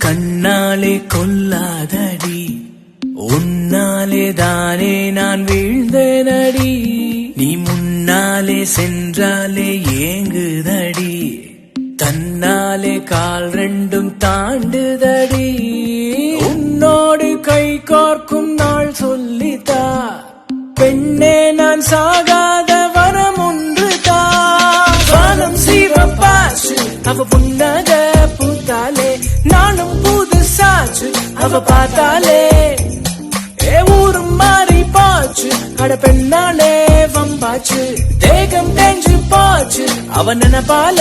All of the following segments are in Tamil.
கண்ணாலே கொல்லாதடி, உன்னாலே தானே நான் வீழ்ந்தேனடி. நீ முன்னாலே சென்றாலே ஏங்குதடி, தன்னாலே கால் ரெண்டும் தாண்டுதடி. உன்னோடு கை கோர்க்கும் நாள் சொல்லித்தா, பெண்ணே நான் சாகாத வரம் ஒன்று தா. வானம் சிவப்பாச்சு அவ புன்னக பூத்தாலே, நானும் புதுசாச்சு அவ பார்த்தாலே. ஊரும் மாறி போச்சு அட பெண்ணாலே வம்பாச்சு, தேகம் தெஞ்சு போச்சு அவ நினைப்பால.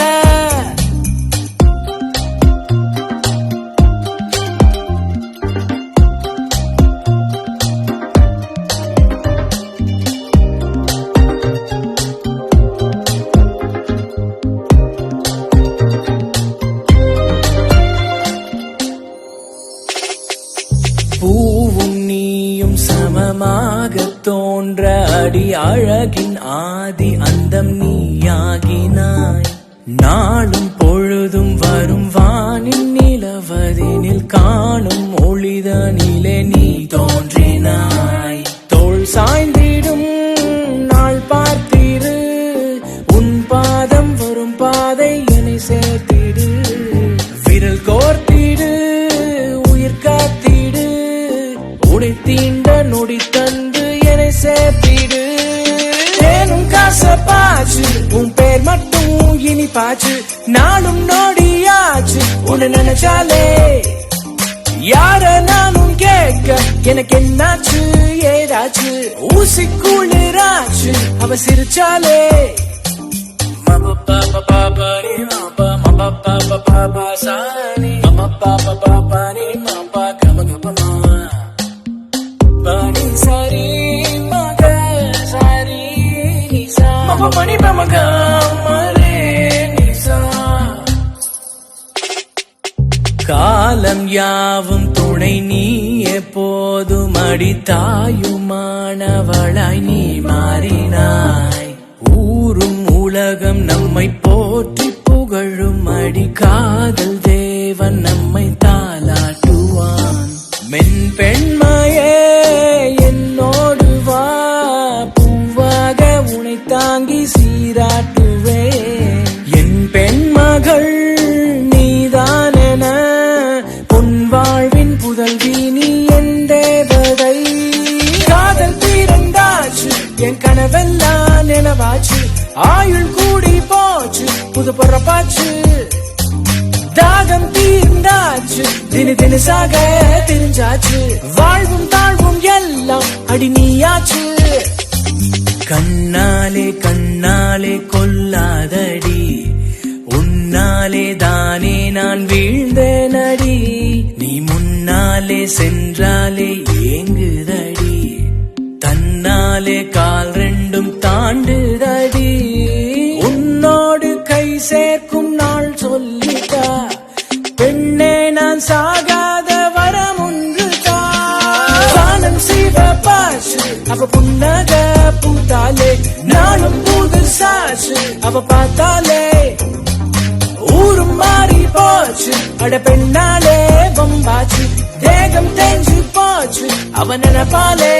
பூவும் நீயும் சமமாக தோன்ற அடி, அழகின் ஆதி அந்தம் நீயாகினாய். நாளும் பொழுதும் வரும் வானின் நிலவதினில் காணும் ஒளிதனிலே நீ தோன்றினாய். தோள் சாய்ந்திடும் நாள் பார்த்திரு, உன் பாதம் வரும் பாதை என்னை சேர்த்திடு. விரல் கோர்த்திடு உயிர் காத்திடு, உடை தீண்ட நொடி தந்து என்னை சேர்த்திடு. தேனும் காசப்பாச்சு உன் பேர் மட்டும் இனிப்பாச்சு, நானும் நோடியாச்சு உன்னை நினைச்சாலே. யார நானும் கேட்க எனக்கு என்னாச்சு ஏதாச்சு, ஊசி குளிராச்சு அவ சிரிச்சாலே. மப பாபா பாபா நீ மாபா, மப பாபா பாபா சானி, மப பாபா பாபா நீ மாபா கம கபமா. பனி சாரி மக சாரி நிசா, மப பனி பமக மரே நிசா. காலம் யாவும் துணை நீ எப்போதும் அடி, தாயுமானவளாய் நீ மாறினாய். ஊரும் உலகம் நம்மை போற்றி புகழும் அடி, காதல் தேவன் நம்மை தாலாட்டுவான். மென் பெண்மையே என்னோடு வா, பூவாக உனை தாங்கி சீராட்டுவே. என் பெண்மகள் நீதானென, உன் வாழ்வின் புதல்வி நீ என் தேவதை. காதல் பிறந்தாச்சு என் கனவெல்லாம் நினைவாச்சு, ஆயுள் கூடி போச்சு புது பொறப்பாச்சு. தாகம் தீர்ந்தாச்சு தினி தினசாக தெரிஞ்சாச்சு, வாழ்வும் தாழ்வும் எல்லாம் அடி நீயாச்சு. கண்ணாலே கண்ணாலே கொல்லாதடி, உன்னாலே தானே நான் வீழ்ந்தேனடி. நீ முன்னாலே சென்றாலே ஏங்குதடி, தன்னாலே கால் ரெண்டும் தாண்டுதடி. உன்னோடு கை சேர்க்கும் நாள் சொல்லிட்டா, பெண்ணே நான் சாகாத வரம் ஒன்று தா. வானம் சிவப்பாச்சு அவ புன்னக பூத்தாலே, நானும் புதுசாச்சு அவ பார்த்தாலே. ஊரும் மாறி போச்சு அட பெண்ணாலே வம்பாச்சு, தேகம் தெஞ்சு போச்சு அவ நினைப்பாலே.